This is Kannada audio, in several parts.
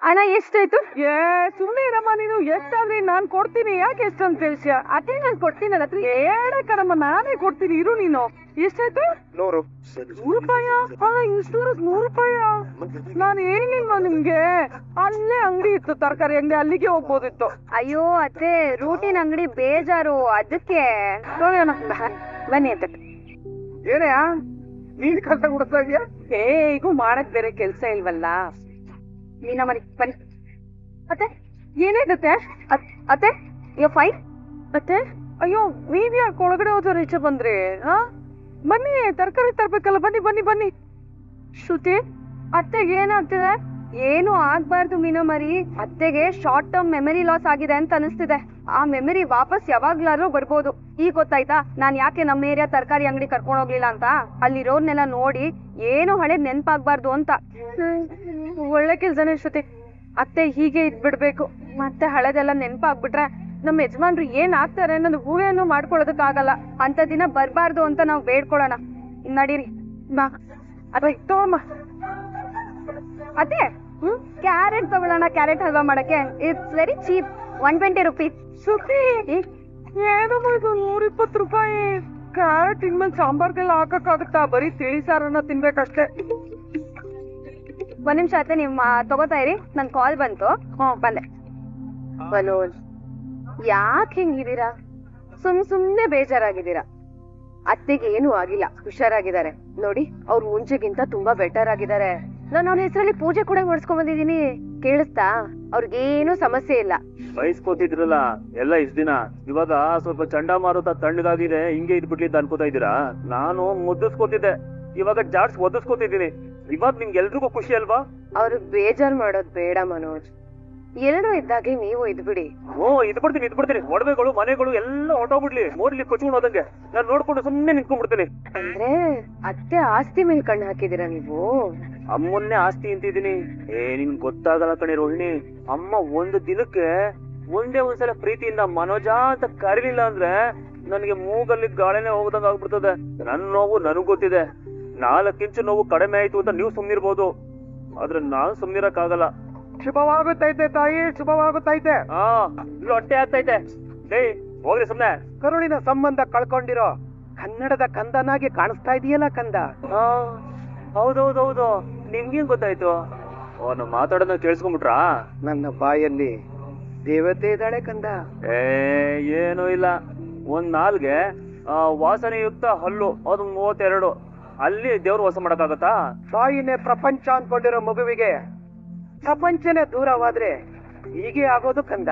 ಹಣ ಎಷ್ಟಾಯ್ತು? ಸುಮ್ನೆ ಇರಮ್ಮ ನೀನು. ಎಷ್ಟಾದ್ರೆ ನಾನ್ ಕೊಡ್ತೀನಿ, ಯಾಕೆ ಎಷ್ಟಂತ ಕೇಳ್ಸ್ಯ? ಅದೇ ನಾನು ಕೊಡ್ತೀನಲ್ಲ. ಏಡ ಕಣಮ್ಮ, ನಾನೇ ಕೊಡ್ತೀನಿ, ಇರು ನೀನು. ಎಷ್ಟಾಯ್ತು? 100 ರೂಪಾಯ? ಅಲ್ಲ ಇನ್ಸ್ಟೂರ್ 100 ರೂಪಾಯ? ನಾನು ಹೇಳಿಲ್ವಾ ನಿಮ್ಗೆ? ಅಲ್ಲೇ ಅಂಗಡಿ ಇತ್ತು, ತರಕಾರಿ ಅಂಗಡಿ, ಅಲ್ಲಿಗೆ ಹೋಗ್ಬೋದಿತ್ತು. ಅಯ್ಯೋ ಅತ್ತೆ, ರೂಟಿನ್ ಅಂಗಡಿ ಬೇಜಾರು, ಅದಕ್ಕೆ. ಬನ್ನಿ ಅಂತ. ಏನೇ ನೀನ್ ಕಸ ಗುಡಿಸ್ತಾ ಇದೀಯಾ? ಈಗೂ ಮಾಡಕ್ ಬೇರೆ ಕೆಲ್ಸ ಇಲ್ವಲ್ಲ. ನೀನ ಮನೆ ಬನ್ನಿ. ಅತ್ತೆ ಏನಾಯ್ತತ್ತೆ? ಅತ್ತೆ ಫೈನ್. ಮತ್ತೆ ಅಯ್ಯೋ, ನೀವ್ ಯಾಕೆ ಒಳಗಡೆ ಹೋದವ್ರು ಈಚೆ ಬಂದ್ರಿ? ಬನ್ನಿ, ತರಕಾರಿ ತರ್ಬೇಕಲ್ಲ, ಬನ್ನಿ ಬನ್ನಿ ಬನ್ನಿ. ಶ್ರುತಿ, ಅತ್ತೆಗೆ ಏನಾಗ್ತಿದೆ? ಏನು ಆಗ್ಬಾರ್ದು ಮೀನಮರಿ. ಅತ್ತೆಗೆ ಶಾರ್ಟ್ ಟರ್ಮ್ ಮೆಮರಿ ಲಾಸ್ ಆಗಿದೆ ಅಂತ ಅನಿಸ್ತಿದೆ. ಆ ಮೆಮರಿ ವಾಪಸ್ ಯಾವಾಗ್ಲಾದ್ರೂ ಬರ್ಬೋದು. ಈಗ ಗೊತ್ತಾಯ್ತಾ ನಾನ್ ಯಾಕೆ ನಮ್ಮ ಏರಿಯಾ ತರಕಾರಿ ಅಂಗಡಿ ಕರ್ಕೊಂಡು ಹೋಗ್ಲಿಲ್ಲ ಅಂತ? ಅಲ್ಲಿರೋರ್ನೆಲ್ಲ ನೋಡಿ ಏನು ಹಳೆ ನೆನ್ಪಾಗ್ಬಾರ್ದು ಅಂತ. ಒಳ್ಳೆ ಕೆಲ್ಸನೇ ಶ್ರುತಿ. ಅತ್ತೆ ಹೀಗೆ ಇದ್ಬಿಡ್ಬೇಕು. ಮತ್ತೆ ಹಳೆದೆಲ್ಲ ನೆನ್ಪಾಗ್ಬಿಟ್ರೆ ನಮ್ಮ ಯಜಮಾನ್ರು ಏನ್ ಆಗ್ತಾರೆ ಅನ್ನೋದು ಊಹೆಯನ್ನು ಮಾಡ್ಕೊಳ್ಳೋದಕ್ಕಾಗಲ್ಲ. ಅಂತ ದಿನ ಬರ್ಬಾರ್ದು ಅಂತ ನಾವು ಬೇಡ್ಕೊಳ್ಳೋಣ. ನಡೀರಿ ಬಾ. ಅದೇ ತಗೋಮ್ಮ. ಅದೇ ಕ್ಯಾರೆಟ್ ತಗೊಳ್ಳೋಣ, ಕ್ಯಾರೆಟ್ ಹಲ್ವಾ ಮಾಡಕ್ಕೆ. It's very cheap, 120 rupees. ಶ್ರುತಿ, ಏನಮ್ಮ ಇದು 120 ರೂಪಾಯಿ? ಕ್ಯಾರೆಟ್ ಇನ್ಮೇಲೆ ಸಾಂಬಾರ್ಗೆಲ್ಲ ಹಾಕಕ್ಕಾಗುತ್ತಾ? ಬರೀ ತಿಳಿ ಸಾರನ್ನ ತಿನ್ಬೇಕಷ್ಟೇ. ಒಂದ್ ನಿಮಿಷ ಅತ್ತೆ, ನೀವು ತಗೋತಾ ಇರಿ, ನನ್ ಕಾಲ್ ಬಂತು. ಬಂದೆ. ಮನೋಜ್, ಯಾಕೆ ಹಿಂಗಿದ್ದೀರಾ? ಸುಮ್ನೆ ಬೇಜಾರಾಗಿದ್ದೀರಾ? ಅತ್ತೆಗೆ ಏನು ಆಗಿಲ್ಲ, ಹುಷಾರಾಗಿದ್ದಾರೆ. ನೋಡಿ, ಅವ್ರು ಮುಂಚೆಗಿಂತ ತುಂಬಾ ಬೆಟರ್ ಆಗಿದ್ದಾರೆ. ನಾನು ಅವ್ರ ಹೆಸರಲ್ಲಿ ಪೂಜೆ ಕೂಡ ಮಾಡಿಸ್ಕೊಂಡ್ ಬಂದಿದ್ದೀನಿ. ಕೇಳಿಸ್ತಾ? ಅವ್ರಿಗೇನು ಸಮಸ್ಯೆ ಇಲ್ಲ. ಬಯಸ್ಕೋತಿದ್ರಲ್ಲ ಎಲ್ಲ ಇಷ್ಟ ದಿನ, ಇವಾಗ ಸ್ವಲ್ಪ ಚಂಡಮಾರುತ ತಣ್ಣಗಾಗಿದೆ, ಹಿಂಗೆ ಇದ್ಬಿಡ್ಲಿದ್ದು ಅನ್ಕೋತಾ ಇದ್ದೀರಾ? ನಾನು ಮುದ್ದಿಸ್ಕೋತಿದ್ದೆ, ಇವಾಗ ಜಾಡ್ಸ್ ಒದಿಸ್ಕೋತಿದ್ದೀನಿ. ಇವಾಗ ನಿಮ್ಗೆಲ್ರಿಗೂ ಖುಷಿ ಅಲ್ವಾ? ಅವ್ರಿಗೆ ಬೇಜಾರ್ ಮಾಡೋದ್ ಬೇಡ ಮನೋಜ್. ಎಲ್ಲರೂ ಇದ್ದಾಗೆ ನೀವು ಇದ್ಬಿಡಿ. ಇದ್ಬಿಡ್ತೀನಿ. ಒಡವೆಗಳು ಮನೆಗಳು ಎಲ್ಲ ಹೊಟ್ಟೋಗ್ಬಿಡ್ಲಿ, ಮೋರ್ಲಿ ಕೊಚ್ಕೊಂಡು ಹೋದಂಗೆ. ನಾನು ನೋಡ್ಕೊಂಡು ಸುಮ್ನೆ ನಿಂತ್ಕೊಂಡ್ಬಿಡ್ತೀನಿ. ಅಂದ್ರೆ ಅತ್ತೆ ಆಸ್ತಿ ಮೇಲೆ ಕಣ್ಣು ಹಾಕಿದೀರಾ ನೀವು? ಅಮ್ಮನ್ನೇ ಆಸ್ತಿ ಅಂತಿದ್ದೀನಿ. ನಿನ್ ಗೊತ್ತಾಗಲ್ಲ ಕಣೆ ರೋಹಿಣಿ. ಅಮ್ಮ ಒಂದು ದಿನಕ್ಕೆ ಒಂದೇ ಒಂದ್ಸಲ ಪ್ರೀತಿಯಿಂದ ಮನೋಜ ಅಂತ ಕರೀಲಿಲ್ಲ ಅಂದ್ರೆ ನನಗೆ ಮೂಗಲ್ಲಿ ಗಾಳಿನೇ ಹೋಗದಂಗ ಆಗ್ಬಿಡ್ತದೆ. ನನ್ ನೋವು ನನಗ್ ಗೊತ್ತಿದೆ. 4 ಇಂಚು ನೋವು ಕಡಿಮೆ ಆಯ್ತು ಅಂತ ನೀವು ಸುಮ್ನಿರ್ಬೋದು, ಆದ್ರೆ ನಾನ್ ಸುಮ್ನಿರಕ್ಕಾಗಲ್ಲ. ಶುಭವಾಗುತ್ತೈತೆ ತಾಯಿ, ಶುಭವಾಗುತ್ತೈತೆ. ಇಲ್ಲಿ ಹೊಟ್ಟೆ ಆಗ್ತೈತೆ. ಹೋಗ್ರಿ ಸುಮ್ನೆ. ಕರುಳಿನ ಸಂಬಂಧ ಕಳ್ಕೊಂಡಿರೋ ಕನ್ನಡದ ಕಂದನಾಗಿ ಕಾಣಿಸ್ತಾ ಇದೆಯಲ್ಲ ಕಂದ. ಹೌದೌದೌದು, ನಿಮ್ಗೇನ್ ಗೊತ್ತಾಯ್ತು? ಅವ್ನು ಮಾತಾಡೋದನ್ನ ಕೇಳಿಸ್ಕೊಂಡ್ಬಿಟ್ರಾ? ನನ್ನ ಬಾಯಲ್ಲಿ ದೇವತೆ ಇದ್ದಾಳೆ ಕಂದ. ಏನೂ ಇಲ್ಲ. ಒಂದ್ ನಾಲ್ಗೆ ವಾಸನೆಯುಕ್ತ ಹಲ್ಲು, ಅದು 32. ಅಲ್ಲಿ ದೇವ್ರು ವಾಸ ಮಾಡಕ್ಕಾಗತ್ತಾ? ತಾಯಿನೇ ಪ್ರಪಂಚ ಅನ್ಕೊಂಡಿರೋ ಮಗುವಿಗೆ ಪ್ರಪಂಚನೇ ದೂರವಾದ್ರೆ ಹೀಗೆ ಆಗೋದು ಕಂದ.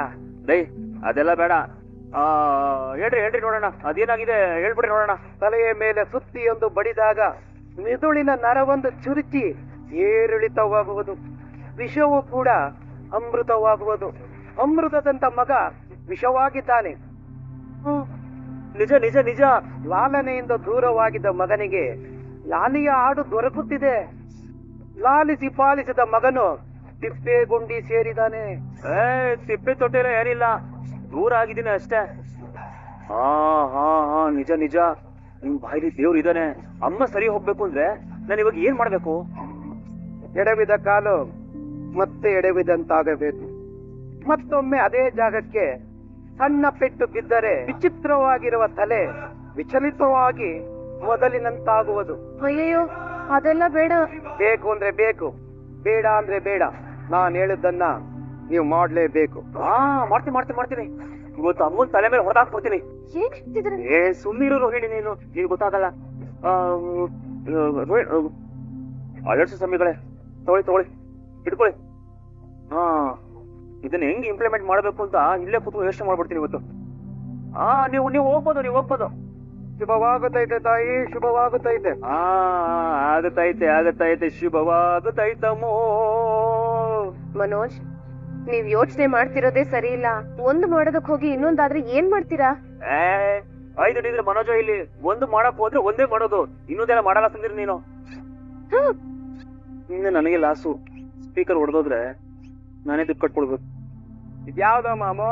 ಅದೆಲ್ಲ ಬೇಡ. ಹೇಳ್ರಿ ನೋಡೋಣ, ಅದೇನಾಗಿದೆ ಹೇಳ್ಬಿಡ್ರಿ ನೋಡೋಣ. ತಲೆಯ ಮೇಲೆ ಸುತ್ತಿಯೊಂದು ಬಡಿದಾಗ ಮಿದುಳಿನ ನರವೊಂದು ಚುರುಚಿ ಏರಿಳಿತವಾಗುವುದು. ವಿಷವೂ ಕೂಡ ಅಮೃತವಾಗುವುದು. ಅಮೃತದಂತ ಮಗ ವಿಷವಾಗಿದ್ದಾನೆ. ನಿಜ ನಿಜ ನಿಜ. ಲಾಲನೆಯಿಂದ ದೂರವಾಗಿದ್ದ ಮಗನಿಗೆ ಲಾಲಿಯ ಹಾಡು ದೊರಕುತ್ತಿದೆ. ಲಾಲಿಸಿ ಪಾಲಿಸಿದ ಮಗನು ತಿಪ್ಪೆ ಗುಂಡಿ ಸೇರಿದಾನೆ. ತಿಪ್ಪೆ ತೊಟ್ಟಿಲ್ಲ, ಏನಿಲ್ಲ, ದೂರ ಆಗಿದ್ದೀನಿ ಅಷ್ಟೇ. ನಿಜ ನಿಜ. ನಿಮ್ ಬಾಯಿಲಿ ದೇವ್ರು ಇದ್ದಾನೆ. ಅಮ್ಮ ಸರಿ ಹೋಗ್ಬೇಕು ಅಂದ್ರೆ ನಾನು ಇವಾಗ ಏನ್ ಮಾಡ್ಬೇಕು? ಎಡವಿದ ಕಾಲು ಮತ್ತೆ ಎಡವಿದಂತಾಗಬೇಕು. ಮತ್ತೊಮ್ಮೆ ಅದೇ ಜಾಗಕ್ಕೆ ಸಣ್ಣ ಪೆಟ್ಟು ಬಿದ್ದರೆ ವಿಚಿತ್ರವಾಗಿರುವ ತಲೆ ವಿಚಲಿತವಾಗಿ ಮೊದಲಿನಂತಾಗುವುದು. ಅಯ್ಯಯ್ಯೋ, ಅದೆಲ್ಲ ಬೇಡ. ಬೇಕು ಅಂದ್ರೆ ಬೇಕು, ಬೇಡ ಅಂದ್ರೆ ಬೇಡ. ನಾನ್ ಹೇಳಿದ್ದನ್ನ ನೀವು ಮಾಡ್ಲೇಬೇಕು. ಮಾಡ್ತೀನಿ. ಇವತ್ತು ಅಮ್ಮನ್ ತಲೆ ಮೇಲೆ ಹೊಡೆದಾಕ್ಬಿಡ್ತೀನಿ. ಸುಮ್ಮನಿರು ರೋಹಿಣಿ, ನೀನು ಗೊತ್ತಾಗಲ್ಲ. ಅಲರ್ಟ್ಸ್ ಸಮಯಗಳೇ, ತಗೊಳ್ಳಿ ಇಟ್ಕೊಳ್ಳಿ. ಇದನ್ನ ಹೆಂಗ್ ಇಂಪ್ಲಿಮೆಂಟ್ ಮಾಡ್ಬೇಕು ಅಂತ ಇಲ್ಲೇ ಕೂತ್ಕೊಂಡು ಯೋಚನೆ ಮಾಡ್ಬಿಡ್ತೀನಿ ಇವತ್ತು. ನೀವು ಹೋಗ್ಬೋದು. ಶುಭವಾಗುತ್ತೈತೆ ತಾಯಿ, ಶುಭವಾಗುತ್ತೈತೆ. ಆಗತೈತೆ ಶುಭವಾಗುತ್ತೈತಮ್ಮೋ. ಮನೋಜ್, ನೀವ್ ಯೋಚನೆ ಮಾಡ್ತಿರೋದೇ ಸರಿ ಇಲ್ಲ. ಒಂದು ಮಾಡೋದಕ್ ಹೋಗಿ ಇನ್ನೊಂದಾದ್ರೆ ಏನ್ ಮಾಡ್ತೀರಾ? 5 ಹಿಡಿದ್ರೆ ಮನೋಜ ಇಲ್ಲಿ. ಒಂದು ಮಾಡಕ್ ಹೋದ್ರೆ ಒಂದೇ ಮಾಡೋದು, ಇನ್ನೊಂದೆಲ್ಲ ಮಾಡಲ್ಲ ಸಂದಿರಿ ನೀನು. ನನಗೆ ಲಾಸು. ಸ್ಪೀಕರ್ ಹೊಡೆದೋದ್ರೆ ನಾನೇ ದುಡ್ಡು ಕಟ್ಕೊಡ್ಬೇಕು. ಇದ್ಯಾವ್ದ ಮಾಮು,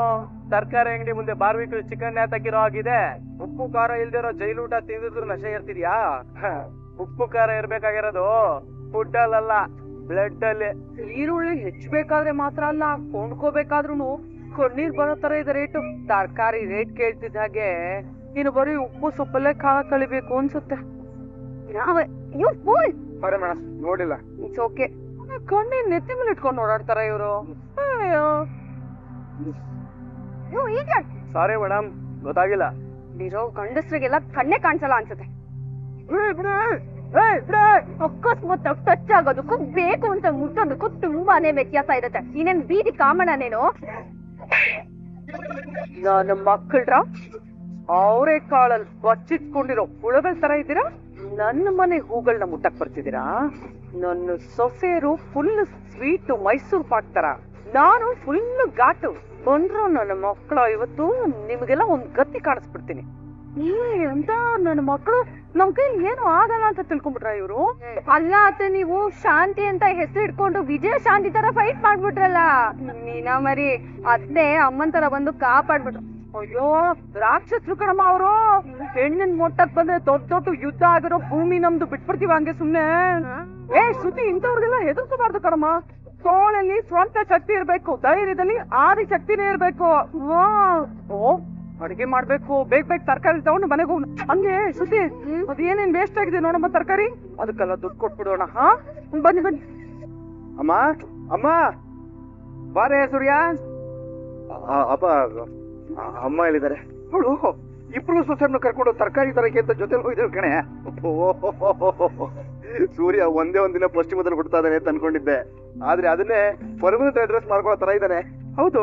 ತರಕಾರಿ ಅಂಗಡಿ ಮುಂದೆ ಬಾರ್ಬಿಕ್ಯೂ ಚಿಕನ್ ತಗಿರೋ ಆಗಿದೆ. ಉಪ್ಪು ಖಾರ ಇಲ್ದಿರೋ ಜೈಲೂಟ ತಿಂದಿದ್ರು ನಶೆ ಇರ್ತಿದ್ಯಾ? ಉಪ್ಪು ಖಾರ ಇರ್ಬೇಕಾಗಿರೋದು ಫುಡ್ ಅಲ್ಲ, ಬ್ಲಡ್ ಅಲ್ಲಿ. ಈರುಳ್ಳಿ ಹೆಚ್ಚಬೇಕಾದ್ರೆ ಮಾತ್ರ ಅಲ್ಲ, ಕೊಂಡ್ಕೋಬೇಕಾದ್ರೂ ಕಣ್ಣೀರ್ ಬರೋ ತರ ಇದೆ ರೇಟು. ತರಕಾರಿ ರೇಟ್ ಕೇಳ್ತಿದ್ದ ಹಾಗೆ ಇನ್ನು ಬರೀ ಉಪ್ಪು ಸೊಪ್ಪಲ್ಲೇ ಕಾಲ ಕಳಿಬೇಕು ಅನ್ಸುತ್ತೆ. You fool. ಸಾರಿ ಮೇಡಮ್, ನೋಡಿಲ್ಲ. It's okay. ಕಣ್ಣೀರ್ ನೆತ್ತಿ ಮೇಲೆ ಇಟ್ಕೊಂಡು ಓಡಾಡ್ತಾರ ಇವರು. You idiot. ಸಾರಿ ಮೇಡಮ್, ಗೊತ್ತಾಗಿಲ್ಲ. ಇರೋ ಗಂಡಸ್ರಿಗೆಲ್ಲ ಕಣ್ಣೇ ಕಾಣಿಸಲ್ಲ ಅನ್ಸುತ್ತೆ. ಅಕಸ್ಮಾತ್ ಟಚ್ ಆಗೋದಕ್ಕೂ ಬೇಕು ಅಂತ ಮುಟ್ಟೋದಕ್ಕೂ ತುಂಬಾನೇ ವ್ಯತ್ಯಾಸ ಇರುತ್ತೆ. ನೀನೇನ್ ಬೀದಿ ಕಾಮಣ್ಣನೇನು? ನನ್ನ ಮಕ್ಕಳ್ರ ಅವರೇ ಕಾಳಲ್ಲಿ ಬಚ್ಚಿಟ್ಕೊಂಡಿರೋ ಹುಳಗಳ ತರ ಇದ್ದೀರಾ. ನನ್ನ ಮನೆ ಹೂಗಳನ್ನ ಮುಟ್ಟಕ್ ಬರ್ತಿದ್ದೀರಾ. ನನ್ನ ಸೊಸೆಯರು ಫುಲ್ ಸ್ವೀಟ್ ಮೈಸೂರು ಪಾಕ್ ತರ, ನಾನು ಫುಲ್ ಘಾಟು. ಬಂದ್ರು ನನ್ನ ಮಕ್ಕಳು ಇವತ್ತು ನಿಮ್ಗೆಲ್ಲ ಒಂದ್ ಗತಿ ಕಾಣಿಸ್ಬಿಡ್ತೀನಿ. ಅಂತ ನನ್ನ ಮಕ್ಕಳು ನಮ್ ಕೈ ಏನು ಆಗಲ್ಲ ಅಂತ ತಿಳ್ಕೊಂಡ್ಬಿಟ್ರ ಇವ್ರು. ಅಲ್ಲ ಅತ್ತೆ, ನೀವು ಶಾಂತಿ ಅಂತ ಹೆಸರು ಇಟ್ಕೊಂಡು ವಿಜಯ ಶಾಂತಿ ತರ ಫೈಟ್ ಮಾಡ್ಬಿಟ್ರಲ್ಲ. ನೀನ ಮರಿ ಅತ್ತೆ ಅಮ್ಮನ್ ತರ ಬಂದು ಕಾಪಾಡ್ಬಿಟ್ರು. ಅಯ್ಯೋ ರಾಕ್ಷಸರು ಕಣಮ್ಮ ಅವರು. ಹೆಣ್ಣಿನ ಮೊಟ್ಟಕ್ ಬಂದ್ರೆ ದೊಡ್ಡ ದೊಡ್ಡ ಯುದ್ಧ ಆಗಿರೋ ಭೂಮಿ ನಮ್ದು ಬಿಟ್ಬಿಡ್ತೀವ ಹಂಗೆ ಸುಮ್ನೆ. ಶ್ರುತಿ, ಇಂಥವ್ರಿಗೆಲ್ಲ ಹೆದರ್ಕೋಬಾರ್ದು ಕಣಮ್ಮ. ತೋಳಲ್ಲಿ ಸ್ವಂತ ಶಕ್ತಿ ಇರ್ಬೇಕು, ಧೈರ್ಯದಲ್ಲಿ ಆದಿ ಶಕ್ತಿನೇ ಇರ್ಬೇಕು. ಓ ಅಡಿಗೆ ಮಾಡ್ಬೇಕು, ಬೇಗ ತರಕಾರಿ ತಗೊಂಡು ಮನೆಗೆ ಹೋಗೋಣ. ಹಂಗೆ ಶ್ರುತಿ, ಅದೇನೇನ್ ವೇಸ್ಟ್ ಆಗಿದೆ ನೋಡಮ್ಮ ತರಕಾರಿ, ಅದಕ್ಕೆಲ್ಲ ದುಡ್ಡು ಕೊಟ್ಬಿಡೋಣ. ಹಾ ಬನ್ನಿ ಬನ್ನಿ. ಅಮ್ಮ ಅಮ್ಮ ಬಾರೇ ಸೂರ್ಯ. ಅಪ್ಪ ಅಮ್ಮ ಹೇಳಿದ್ದಾರೆ. ಅವಳು ಇಬ್ರು ಸೊಸೆಯನ್ನು ಕರ್ಕೊಂಡು ತರಕಾರಿ ತರಕ್ಕೆ ಅಂತ ಜೊತೆಲಿ ಹೋಗಿದ್ರು ಕಣೆ. ಸೂರ್ಯ ಒಂದೇ ಒಂದಿನ ಪಶ್ಚಿಮದಲ್ಲಿ ಬಿಡ್ತಾ ಇದ್ದಾನೆ ಅಂತ ಅನ್ಕೊಂಡಿದ್ದೆ, ಆದ್ರೆ ಅದನ್ನೇ ಪರ್ಮನೆಂಟ್ ಅಡ್ರೆಸ್ ಮಾಡ್ಕೊಳ್ಳೋ ತರ ಇದ್ದಾನೆ. ಹೌದು,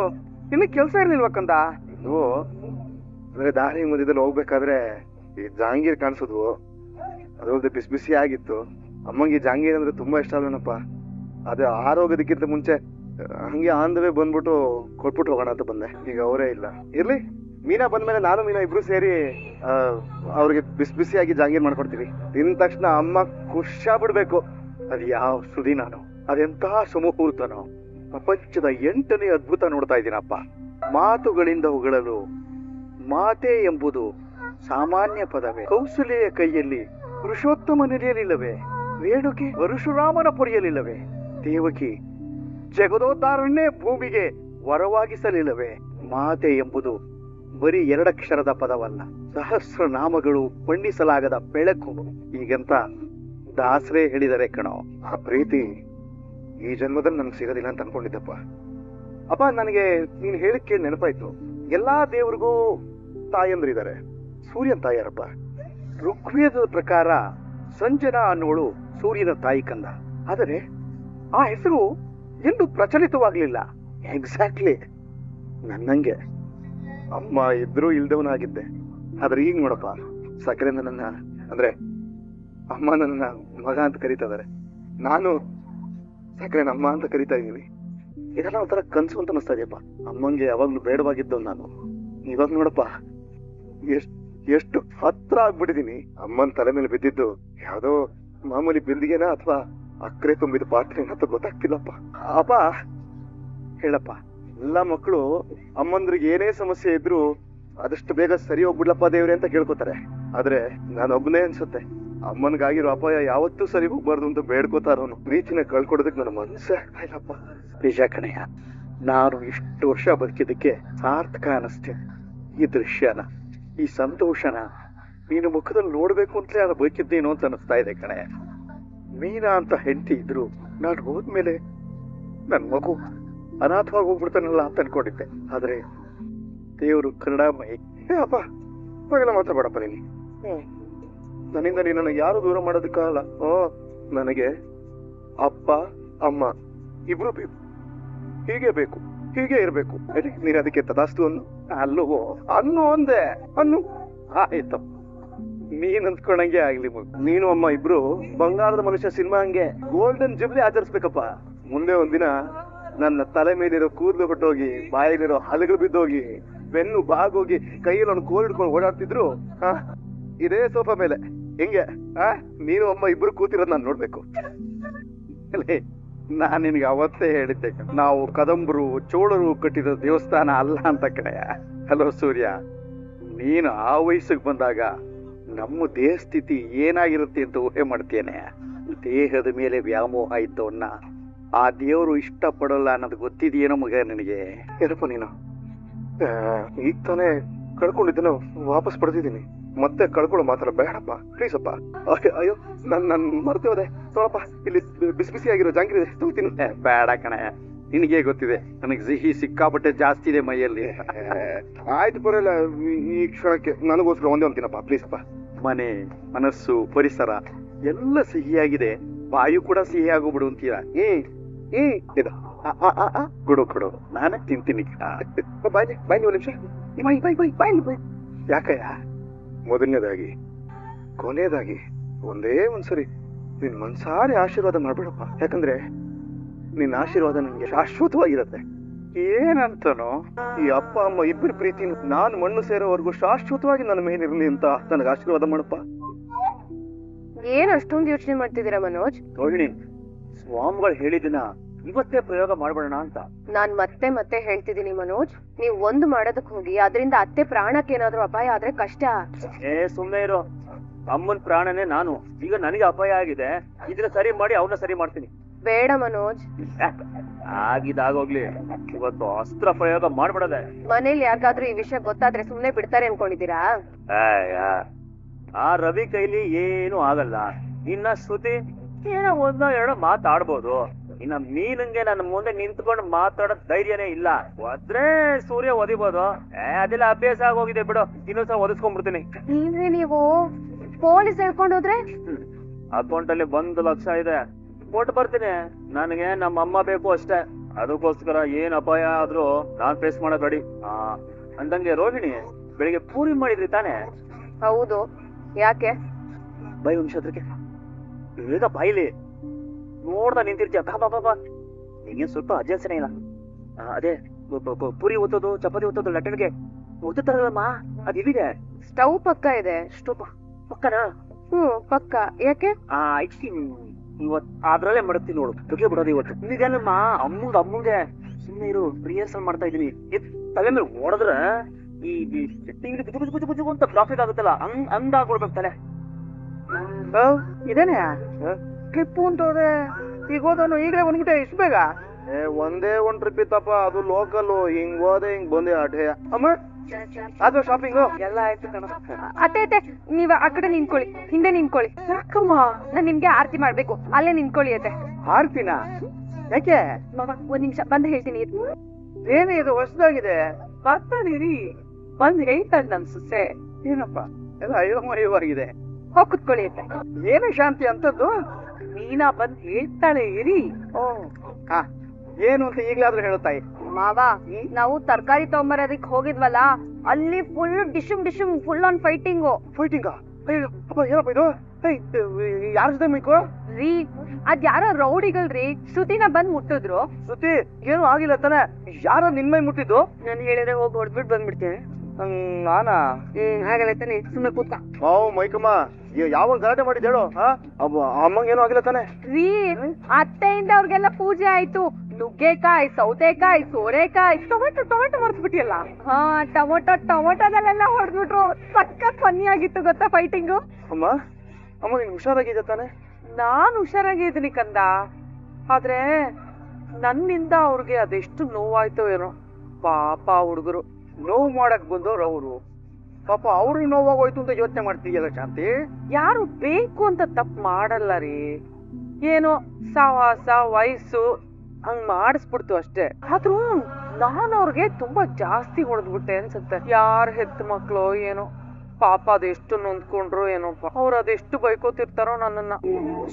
ನಿಮಗೆ ಕೆಲಸ ಇರ್ಲಿಲ್ವಕ್ಕಂತ? ಇದು ಅಂದ್ರೆ ದಾರಿ ಮಧ್ಯದಲ್ಲಿ ಹೋಗ್ಬೇಕಾದ್ರೆ ಈ ಜಾಂಗೀರ್ ಕಾಣಿಸೋದು, ಅದೊಂದು ಬಿಸಿ ಬಿಸಿ ಆಗಿತ್ತು. ಅಮ್ಮಂಗೆ ಜಾಂಗೀರ್ ಅಂದ್ರೆ ತುಂಬಾ ಇಷ್ಟ ಅಲ್ವೇನಪ್ಪ. ಅದು ಆರೋಗ್ಯದಕ್ಕಿಂತ ಮುಂಚೆ ಹಂಗೆ ಆಂದವೇ ಬಂದ್ಬಿಟ್ಟು ಕೊಟ್ಬಿಟ್ಟು ಹೋಗೋಣ ಅಂತ ಬಂದೆ. ಈಗ ಅವರೇ ಇಲ್ಲ. ಇರ್ಲಿ, ಮೀನಾ ಬಂದ್ಮೇಲೆ ನಾನು ಮೀನಾ ಇಬ್ರು ಸೇರಿ ಅವ್ರಿಗೆ ಬಿಸಿ ಬಿಸಿಯಾಗಿ ಜಾಂಗೀರ್ ಮಾಡ್ಕೊಡ್ತೀವಿ. ತಿಂದ ತಕ್ಷಣ ಅಮ್ಮ ಖುಷಿಯಾಗ್ಬಿಡ್ಬೇಕು. ಅದು ಯಾವ ಸುದಿ ನಾನು, ಅದೆಂತಹ ಸುಮುಹೂರ್ತನೋ. ಪ್ರಪಂಚದ 8ನೇ ಅದ್ಭುತ ನೋಡ್ತಾ ಇದ್ದೀನಪ್ಪ. ಮಾತುಗಳಿಂದ ಹೊಗಳಲು ಮಾತೆ ಎಂಬುದು ಸಾಮಾನ್ಯ ಪದವೇ. ಕೌಸಲ್ಯ ಕೈಯಲ್ಲಿ ಪುರುಷೋತ್ತಮ ನೆಲೆಯಲಿಲ್ಲವೇ? ರೇಣುಕೆ ಪರಶುರಾಮನ ಪೊರೆಯಲಿಲ್ಲವೇ? ದೇವಕಿ ಜಗದೋದ್ಧಾರನ್ನೇ ಭೂಮಿಗೆ ವರವಾಗಿಸಲಿಲ್ಲವೇ? ಮಾತೆ ಎಂಬುದು ಬರೀ 2 ಅಕ್ಷರದ ಪದವಲ್ಲ, ಸಹಸ್ರ ನಾಮಗಳು ಬಣ್ಣಿಸಲಾಗದ ಬೆಳಕು. ಈಗಂತ ದಾಸರೇ ಹೇಳಿದರೆ ಕಣೋ, ಆ ಪ್ರೀತಿ ಈ ಜನ್ಮದಲ್ಲಿ ನನ್ಗೆ ಸಿಗೋದಿಲ್ಲ ಅಂತ ಅನ್ಕೊಂಡಿದ್ದಪ್ಪ. ಅಪ್ಪ, ನನಗೆ ನೀನ್ ಹೇಳಿದ್ ಕೇಳಿ ನೆನಪಾಯ್ತು. ಎಲ್ಲಾ ದೇವ್ರಿಗೂ ತಾಯಂದ್ರಿದ್ದಾರೆ. ಸೂರ್ಯನ ತಾಯಾರಪ್ಪ. ಋಗ್ವೇದದ ಪ್ರಕಾರ ಸಂಜನಾ ಅನ್ನೋಳು ಸೂರ್ಯನ ತಾಯಿ ಕಂದ. ಆದರೆ ಆ ಹೆಸರು ಎಲ್ಲೂ ಪ್ರಚಲಿತವಾಗ್ಲಿಲ್ಲ. ಎಕ್ಸಾಕ್ಟ್ಲಿ ನನ್ನಂಗೆ ಅಮ್ಮ ಇದ್ರೂ ಇಲ್ದವನಾಗಿದ್ದೆ. ಆದ್ರೆ ಈಗ ನೋಡಪ್ಪ, ಸಕ್ಕರೆ ನನ್ನ ಅಂದ್ರೆ ಅಮ್ಮ ನನ್ನ ಮಗ ಅಂತ ಕರೀತಾ ಇದಾರೆ, ನಾನು ಸಕ್ಕರೆ ಅಮ್ಮ ಅಂತ ಕರೀತಾ ಇದೀವಿ. ಇದೆಲ್ಲ ಒಂಥರ ಕನ್ಸು ಅಂತ ಅನಿಸ್ತಾ ಇದೆಯಪ್ಪ. ಅಮ್ಮಂಗೆ ಯಾವಾಗ್ಲೂ ಬೇಡವಾಗಿದ್ದವ್ ನಾನು. ಇವಾಗ ನೋಡಪ್ಪ, ಎಷ್ಟು ಹತ್ರ ಆಗ್ಬಿಟ್ಟಿದೀನಿ. ಅಮ್ಮನ ತಲೆ ಮೇಲೆ ಬಿದ್ದಿದ್ದು ಯಾವ್ದೋ ಮಾಮೂಲಿ ಬಿಂದಿಗೆನಾ ಅಥವಾ ಅಕ್ರೆ ತುಂಬಿದ ಪಾತ್ರೆ ಅಂತ ಗೊತ್ತಾಗ್ತಿಲ್ಲಪ್ಪ. ಅಪ್ಪ ಹೇಳಪ್ಪ, ಎಲ್ಲ ಮಕ್ಕಳು ಅಮ್ಮಂದ್ರಿಗೆ ಏನೇ ಸಮಸ್ಯೆ ಇದ್ರು ಆದಷ್ಟು ಬೇಗ ಸರಿ ಹೋಗ್ಬಿಡ್ಲಪ್ಪ ದೇವ್ರೆ ಅಂತ ಕೇಳ್ಕೊತಾರೆ. ಆದ್ರೆ ನಾನೊಬ್ಬನೇ ಅನ್ಸುತ್ತೆ, ಅಮ್ಮನ್ಗಾಗಿರೋ ಅಪಾಯ ಯಾವತ್ತೂ ಸರಿ ಹೋಗ್ಬಾರ್ದು ಅಂತ ಬೇಡ್ಕೋತಾರವನು. ಪ್ರೀತಿನ ಕಳ್ಕೊಡೋದಕ್ಕೆ ನನ್ನ ಮನಸ್ಸೇ ಆಗ್ತಾ ಇಲ್ಲಪ್ಪ. ನಿಜ ಕಣಯ್ಯ, ನಾನು ಇಷ್ಟು ವರ್ಷ ಬದುಕಿದ್ದಕ್ಕೆ ಸಾರ್ಥಕ ಅನಿಸ್ತೇನೆ. ಈ ದೃಶ್ಯನ, ಈ ಸಂತೋಷನ ನೀನು ಮುಖದಲ್ಲಿ ನೋಡ್ಬೇಕು ಅಂತಲೇ ನಾನು ಬದುಕಿದ್ದೇನೋ ಅಂತ ಅನಿಸ್ತಾ ಇದೆ ಕಣಯ್ಯ. ಮೀನಾ ಅಂತ ಹೆಂಡತಿ ಇದ್ರು ನಾನು ಹೋದ್ಮೇಲೆ ನನ್ ಮಗು ಅನಾಥವಾಗಿ ಹೋಗ್ಬಿಡ್ತಾನಲ್ಲ ಅಂತ ಅನ್ಕೊಂಡಿದ್ದೆ. ಆದ್ರೆ ದೇವರು ಕರುಣಾಮಯಿ. ಅಪ್ಪ ಇವಾಗೆಲ್ಲ ಮಾತಾಡಬೇಡಪ್ಪ ನೀನು. ನನ್ನಿಂದ ನೀನನ್ನು ಯಾರು ದೂರ ಮಾಡೋದಕ್ಕಾಗಲ್ಲ. ನನಗೆ ಅಪ್ಪ ಅಮ್ಮ ಇಬ್ರು ಬೇಕು, ಹೀಗೆ ಬೇಕು, ಹೀಗೆ ಇರ್ಬೇಕು. ನೀನ್ ಅದಕ್ಕೆ ತದಾಸ್ತು ಅನ್ನು ಅಲ್ಲವೋ ಅನ್ನು ಅಂದೆ. ಅನ್ನು ಆಯ್ತಪ್ಪ, ನೀನ್ ಅಂದ್ಕೊಂಡಂಗೆ ಆಗ್ಲಿ. ನೀನು ಅಮ್ಮ ಇಬ್ರು ಬಂಗಾರದ ಮನುಷ್ಯ ಸಿನಿಮಾ ಹಂಗೆ ಗೋಲ್ಡನ್ ಜುಬ್ಲಿ ಆಚರಿಸ್ಬೇಕಪ್ಪ. ಮುಂದೆ ಒಂದಿನ ನನ್ನ ತಲೆ ಮೇಲಿರೋ ಕೂದಲು ಹೊಟ್ಟೋಗಿ, ಬಾಯಲ್ಲಿರೋ ಹಲಗಳು ಬಿದ್ದೋಗಿ, ಬೆನ್ನು ಬಾಗೋಗಿ, ಕೈಯಲ್ಲಿ ಒಂದು ಕೋಲ್ ಹಿಡ್ಕೊಂಡು ಓಡಾಡ್ತಿದ್ರು ಇದೇ ಸೋಫಾ ಮೇಲೆ ಹೆಂಗೆ ನೀನು ಅಮ್ಮ ಇಬ್ರು ಕೂತಿರೋದು ನಾನು ನೋಡ್ಬೇಕು. ನಾನ್ ನಿನ್ಗೆ ಅವತ್ತೇ ಹೇಳಿದ್ದೆ, ನಾವು ಕದಂಬರು ಚೋಳರು ಕಟ್ಟಿರೋ ದೇವಸ್ಥಾನ ಅಲ್ಲ ಅಂತ ಕಣೆಯ. ಹಲೋ ಸೂರ್ಯ, ನೀನು ಆ ವಯಸ್ಸಿಗೆ ಬಂದಾಗ ನಮ್ಮ ದೇಹ ಸ್ಥಿತಿ ಏನಾಗಿರುತ್ತೆ ಅಂತ ಊಹೆ ಮಾಡ್ತೇನೆ. ದೇಹದ ಮೇಲೆ ವ್ಯಾಮೋಹ ಇದ್ದವನ್ನ ಆ ದೇವರು ಇಷ್ಟಪಡೋಲ್ಲ ಅನ್ನೋದು ಗೊತ್ತಿದೆಯೇನೋ ಮಗ ನಿನಗೆ? ಏನಪ್ಪ ನೀನು? ಈಗ ತಾನೇ ಕಳ್ಕೊಂಡಿದ್ದೇನೋ ವಾಪಸ್ ಪಡೆದಿದ್ದೀನಿ, ಮತ್ತೆ ಕಳ್ಕೊಳ್ಳೋ ಮಾತ್ರ ಬೇಡಪ್ಪ, ಪ್ಲೀಸ್ ಅಪ್ಪ. ಅಯ್ಯೋ ನನ್ ಮರ್ತೆ ಹೋದೆ. ನೋಡಪ್ಪ, ಇಲ್ಲಿ ಬಿಸಿ ಬಿಸಿಯಾಗಿರೋ ಜಾಂಗ್ರಿ ಇದೆ, ತಗೋತೀನಿ. ಬೇಡ ಕಣೆ, ನಿನಗೆ ಗೊತ್ತಿದೆ ನನಗೆ ಸಿಹಿ ಸಿಕ್ಕಾಪಟ್ಟೆ ಜಾಸ್ತಿ ಇದೆ ಮೈಯಲ್ಲಿ. ಆಯ್ತು ಪರವಾಗಿಲ್ಲ, ಈ ಕ್ಷಣಕ್ಕೆ ನನಗೋಸ್ಕರ ಒಂದೇ ಒಂದು ತಿನ್ನಪ್ಪ, ಪ್ಲೀಸ್ ಅಪ್ಪ. ಮನೆ, ಮನಸ್ಸು, ಪರಿಸರ ಎಲ್ಲ ಸಿಹಿಯಾಗಿದೆ, ಬಾಯು ಕೂಡ ಸಿಹಿ ಆಗೋಗ್ಬಿಡು ಅಂತೀರ. ಇದು ಕೊಡು ಕೊಡು, ನಾನೇ ತಿಂತೀನಿ. ಬಾಯ್ ಒಂದು ನಿಮಿಷ. ಬಾಯ್. ಯಾಕಯ್ಯ? ಮೊದಲನೇದಾಗಿ ಕೊನೆಯದಾಗಿ ಒಂದೇ ಒಂದ್ಸರಿ ನಿನ್ ಮನ್ಸಾರಿ ಆಶೀರ್ವಾದ ಮಾಡ್ಬಿಡಪ್ಪ. ಯಾಕಂದ್ರೆ ನಿನ್ನ ಆಶೀರ್ವಾದ ನಂಗೆ ಶಾಶ್ವತವಾಗಿರತ್ತೆ. ಏನಂತನೋ? ಈ ಅಪ್ಪ ಅಮ್ಮ ಇಬ್ಬರ ಪ್ರೀತಿ ನಾನು ಮಣ್ಣು ಸೇರೋವರೆಗೂ ಶಾಶ್ವತವಾಗಿ ನನ್ನ ಮೇಲಿರಲಿ ಅಂತ ನನಗೆ ಆಶೀರ್ವಾದ ಮಾಡಪ್ಪ. ಏನ್ ಅಷ್ಟೊಂದು ಯೋಚನೆ ಮಾಡ್ತಿದ್ದೀರಾ ಮನೋಜ್? ರೋಹಿಣಿ, ಸ್ವಾಮಿಗಳು ಹೇಳಿದಿನ ಇವತ್ತೇ ಪ್ರಯೋಗ ಮಾಡ್ಬೇಡಣ ಅಂತ. ನಾನ್ ಮತ್ತೆ ಮತ್ತೆ ಹೇಳ್ತಿದ್ದೀನಿ ಮನೋಜ್, ನೀವ್ ಒಂದು ಮಾಡೋದಕ್ ಹೋಗಿ ಅದರಿಂದ ಅತ್ತೆ ಪ್ರಾಣಕ್ಕೆ ಏನಾದ್ರೂ ಅಪಾಯ ಆದ್ರೆ ಕಷ್ಟ. ಸುಮ್ನೆ ಇರೋ, ಅಮ್ಮನ್ ಪ್ರಾಣನೇ ನಾನು. ಈಗ ನನಗೆ ಅಪಾಯ ಆಗಿದೆ, ಇದನ್ನ ಸರಿ ಮಾಡಿ ಅವನ್ನ ಸರಿ ಮಾಡ್ತೀನಿ. ಬೇಡ ಮನೋಜ್. ಆಗಿದಾಗೋಗ್ಲಿ, ಇವತ್ತು ಅಸ್ತ್ರ ಪ್ರಯೋಗ ಮಾಡ್ಬಿಡದೆ. ಮನೇಲಿ ಯಾಕಾದ್ರೂ ಈ ವಿಷಯ ಗೊತ್ತಾದ್ರೆ ಸುಮ್ನೆ ಬಿಡ್ತಾರೆ ಅನ್ಕೊಂಡಿದ್ದೀರಾ? ಆ ರವಿ ಕೈಲಿ ಏನು ಆಗಲ್ಲ. ಇನ್ನ ಶ್ರುತಿ ಏನೋ ಒಂದೋ ಎರಡೋ ಮಾತಾಡ್ಬೋದು, ಇನ್ನ ಮೀನಂಗೆ ನನ್ನ ಮುಂದೆ ನಿಂತ್ಕೊಂಡು ಮಾತಾಡೋ ಧೈರ್ಯನೇ ಇಲ್ಲ. ಒದ್ರೆ ಸೂರ್ಯ ಒದಿಬೋದು. ಅದೆಲ್ಲ ಅಭ್ಯಾಸ ಆಗೋಗಿದೆ ಬಿಡು, ಇನ್ನೊಂದ್ಸಲ ಒದಿಸ್ಕೊಂಡ್ಬಿಡ್ತೀನಿ. ನೀವು ಪೊಲೀಸ್ ಹೇಳ್ಕೊಂಡು ಹೋದ್ರೆ? ಅಕೌಂಟ್ ಅಲ್ಲಿ 1 ಲಕ್ಷ ಇದೆ, ಕೊಟ್ಟು ಬರ್ತೀನಿ. ನನಗೆ ನಮ್ಮ ಅಮ್ಮ ಬೇಕು ಅಷ್ಟೇ, ಅದಕ್ಕೋಸ್ಕರ ಏನ್ ಅಪಾಯ ಆದ್ರೂ ನಾನ್ ಫೇಸ್ ಮಾಡೋದ್ ರೆಡಿ. ಅಂದಂಗೆ ರೋಹಿಣಿ, ಬೆಳಿಗ್ಗೆ ಪೂರಿ ಮಾಡಿದ್ರಿ ತಾನೆ? ಹೌದು, ಯಾಕೆ? ಬೈ ವಂಶದ್ರಿಗೆ ಬೇಗ ಬಾಯಿಲಿ, ನೋಡ್ದ ನಿಂತಿರ್ತೀಯ. ಬಾ ನಿಂಗೇನ್ ಸ್ವಲ್ಪ ಅಜೆನ್ಸನೇ ಇಲ್ಲ. ಅದೇ ಪೂರಿ ಒತ್ತೋದು, ಚಪಾತಿ ಒತ್ತೋದು ಲಟ್ಟಣಿಗೆ ಒತ್ತುತ್ತಾರಲ್ಲಮ್ಮ, ಅದ್ ಇಲ್ಲಿದೆ. ಸ್ಟವ್ ಪಕ್ಕ ಇದೆ. ಸ್ಟೋವ್ ಪಕ್ಕನಾ? ಪಕ್ಕ. ಯಾಕೆ? ಇವತ್ ಅದ್ರಲ್ಲೇ ಮಾಡ್ತೀನಿ ನೋಡು, ತುಗೆ ಬಿಡೋದು ಇವತ್ತು. ನಿಜನಮ್ಮ, ಅಮ್ಮಂಗೆ ಸುಮ್ಮನೆ ಇರು, ರಿಹರ್ಸಲ್ ಮಾಡ್ತಾ ಇದೀನಿ. ತಲೆ ಮೇಲೆ ಓಡಿದ್ರೆ ಈ ಚಟ್ನಿ ಅಂತ ಟ್ರಾಫಿಕ್ ಆಗುತ್ತಲ್ಲ, ಹಂಗಾಗ್ಬಿಡ್ಬೇಕು ತಲೆ. ಇದೇನೆ ಟ್ರಿಪ್ಪು ಅಂತ ಹೋದೆ, ಈಗ ಹೋದನು ಈಗಲೇ ಬಂದ್ಬಿಟ್ಟೆ ಇಷ್ಟು ಬೇಗ? ಒಂದೇ ಒಂದ್ ಟ್ರಿಪ್ ಇತ್ತಪ್ಪ, ಅದು ಲೋಕಲ್. ಹಿಂಗ್ ಹೋದೆ ಹಿಂಗ್ ಬಂದೆ ಅಠೇಯ. ಅಮ್ಮ ಅದು ಶಾಪಿಂಗು ಎಲ್ಲ ಆಯ್ತು ಕಣ. ಅತ್ತೆ ನೀವ್ ಆ ಕಡೆ ನಿಂತ್ಕೊಳ್ಳಿ, ಹಿಂದೆ ನಿಂತ್ಕೊಳ್ಳಿ. ಯಾಕಮ್ಮ? ನಾನ್ ನಿಮ್ಗೆ ಆರತಿ ಮಾಡ್ಬೇಕು, ಅಲ್ಲೇ ನಿಂತ್ಕೊಳ್ಳಿ ಅತ್ತೆ. ಆರ್ತಿನ? ಯಾಕೆ? ಒಂದ್ ನಿಮಿಷ ಬಂದ್ ಹೇಳ್ತೀನಿ. ಏನೇ ಇದು ಹೊಸದಾಗಿದೆ? ಬರ್ತಾನಿರಿ, ಬಂದ್ ಹೇಳ್ತಾಳೆ ನನ್ ಸುಸೆ. ಏನಪ್ಪ ಎಲ್ಲ ಅಯೋಮಯವಾಗಿದೆ. ಹೋಗ್ ಕುತ್ಕೊಳ್ಳಿ ಅತ್ತೆ. ಏನೇ ಶಾಂತಿ ಅಂತದ್ದು? ಮೀನಾ ಬಂದ್ ಹೇಳ್ತಾಳೆ ಇರಿ. ಏನು ಅಂತ ಈಗ್ಲಾದ್ರೂ ಹೇಳುತ್ತಾಯಿ. ಮಾವ, ನಾವು ತರಕಾರಿ ತಗೊಂಬರೋದಕ್ ಹೋಗಿದ್ವಲ್ಲ, ಅಲ್ಲಿ ಫುಲ್ ಡಿಶುಮ್ ಫುಲ್ ಆನ್ ಫೈಟಿಂಗು. ಫೈಟಿಂಗಾ? ಏನಪ್ಪ ಇದು? ಯಾರ ಜೊತೆ ಮೈಕು? ರೀ, ಅದ್ ಯಾರೋ ರೌಡಿಗಳ್ರಿ ಶ್ರುತಿನ ಬಂದ್ ಮುಟ್ಟಿದ್ರು. ಶ್ರುತಿ ಏನು ಆಗಿಲ್ಲ ತಾನೆ? ಯಾರೋ ನಿನ್ಮೈ ಮುಟ್ಟಿದ್ದು? ನಾನು ಹೇಳಿದ್ರೆ ಹೋಗಿ ಹೊಡ್ಬಿಟ್ಟು ಬಂದ್ಬಿಡ್ತೇನೆ. ನಾನಾ? ಹಾಗಲ್ಲ ತಾನೆ, ಸುಮ್ನೆ ಕೂತ್ಕ. ಮೈಕಮ್ಮ, ಯಾವ ಗಲಾಟೆ ಮಾಡಿದ್ ಹೇಳು. ಅಮ್ಮಂಗ ಏನು ಆಗಿಲ್ಲ ತಾನೆ? ರೀ, ಅತ್ತೆಯಿಂದ ಅವ್ರಿಗೆಲ್ಲ ಪೂಜೆ ಆಯ್ತು. ನುಗ್ಗೆಕಾಯಿ, ಸೌತೆಕಾಯಿ, ಸೋರೆಕಾಯಿ, ಟೊಮೆಟೊ ಮರ್ಸ್ಬಿಟ್ಟಿಯಲ್ಲ. ಟೊಮೆಟೊದಲ್ಲೆಲ್ಲ ಹೊಡೆದ್ಬಿಟ್ರು. ಸಖತ್ ಫನ್ನಿ ಆಗಿತ್ತು ಗೊತ್ತಾ ಫೈಟಿಂಗು. ಅಮ್ಮ ನೀನ್ ಹುಷಾರಾಗಿದೆ ತಾನೆ? ನಾನ್ ಹುಷಾರಾಗಿದ್ದೀನಿ ಕಂದ, ಆದ್ರೆ ನನ್ನಿಂದ ಅವ್ರಿಗೆ ಅದೆಷ್ಟು ನೋವಾಯ್ತೋ ಏನೋ. ಪಾಪ ಹುಡುಗರು. ನೋವು ಮಾಡಕ್ ಬಂದವ್ರು ಅವರು. ಪಾಪ ಅವ್ರಿಗೆ ನೋವಾಗೋಯ್ತು ಅಂತ ಯೋಚನೆ ಮಾಡ್ತೀಯಲ್ಲ ಶಾಂತಿ. ಯಾರು ಬೇಕು ಅಂತ ತಪ್ಪು ಮಾಡಲ್ಲ ರೀ, ಏನೋ ಸವಾಸ ವಯಸ್ಸು ಹಂಗ್ ಮಾಡಿಸ್ಬಿಡ್ತು ಅಷ್ಟೇ. ಆದ್ರೂ ನಾನು ಅವ್ರಿಗೆ ತುಂಬಾ ಜಾಸ್ತಿ ಹೊಡೆದ್ಬಿಟ್ಟೆ ಅನ್ಸುತ್ತೆ. ಯಾರ್ ಹೆತ್ತ ಮಕ್ಳು ಏನೋ, ಪಾಪ ಅದೆಷ್ಟು ನೊಂದ್ಕೊಂಡ್ರು ಏನೋಪ್ಪ. ಅವ್ರು ಅದೆಷ್ಟು ಬೈಕೋತಿರ್ತಾರೋ ನನ್ನನ್ನ.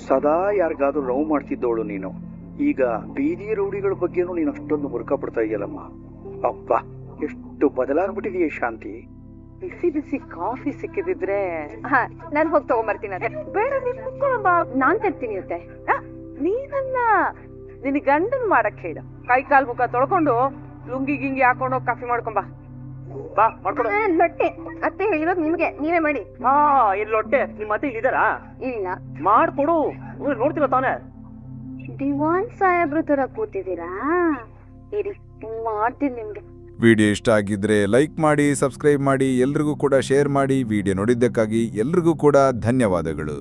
ಸದಾ ಯಾರಿಗಾದ್ರೂ ನೋವು ಮಾಡ್ತಿದ್ದವಳು ನೀನು, ಈಗ ಬೀದಿ ರೌಡಿಗಳ ಬಗ್ಗೆನೂ ನೀನು ಅಷ್ಟೊಂದು ಮುರುಕ ಪಡ್ತಾ ಇದೆಯಲ್ಲಮ್ಮ. ಅಪ್ಪ, ಎಷ್ಟು ಬದಲಾಗ್ಬಿಟ್ಟಿದೀಯ ಶಾಂತಿ. ಬಿಸಿ ಬಿಸಿ ಕಾಫಿ ಸಿಕ್ಕಿದಿದ್ರೆ ನಾನ್ ಹೋಗಿ ತಗೊಂಬರ್ತೀನಿ ಅತ್ತೆ. ಬೇಡ, ನೀನ್ ಕುತ್ಕೊಳ್ಳಮ್ಮ, ನಾನ್ ತರ್ತೀನಿ ಅತ್ತೆ. ನೀನನ್ನ ನಿನ್ ಗಂಡನ್ ಮಾಡಕ್ ಹೇಳ. ಕೈ ಕಾಲ್ ಮುಖ ತೊಳ್ಕೊಂಡು ಲುಂಗಿ ಗಿಂಗಿ ಹಾಕೊಂಡು ಕಾಫಿ ಮಾಡ್ಕೊಂಬಾ. ಬಾ ಮಾಡ್ಕೊಡು. ಲೊಟ್ಟೆ ಅತ್ತೆ ಹೇಳಿರೋದು ನಿಮ್ಗೆ, ನೀವೇ ಮಾಡಿ. ಇಲ್ಲಿ ಹೊಟ್ಟೆ ನಿಮ್ ಮತ್ತೆ ಇಲ್ಲಿದಾರಾ? ಇಲ್ಲ, ಮಾಡ್ಕೊಡು, ನೋಡ್ತೀರ ತಾನೆ. ದಿವಾನ್ ಸಾಹೇಬ್ರ ತರ ಕೂತಿದ್ದೀರಾ? ಇರಿ, ಮಾಡ್ತೀನಿ ನಿಮ್ಗೆ. ವಿಡಿಯೋ ಇಷ್ಟ ಆಗಿದ್ರೆ ಲೈಕ್ ಮಾಡಿ, ಸಬ್ಸ್ಕ್ರೈಬ್ ಮಾಡಿ, ಎಲ್ರಿಗೂ ಕೂಡ ಶೇರ್ ಮಾಡಿ. ವಿಡಿಯೋ ನೋಡಿದ್ದಕ್ಕಾಗಿ ಎಲ್ರಿಗೂ ಕೂಡ ಧನ್ಯವಾದಗಳು.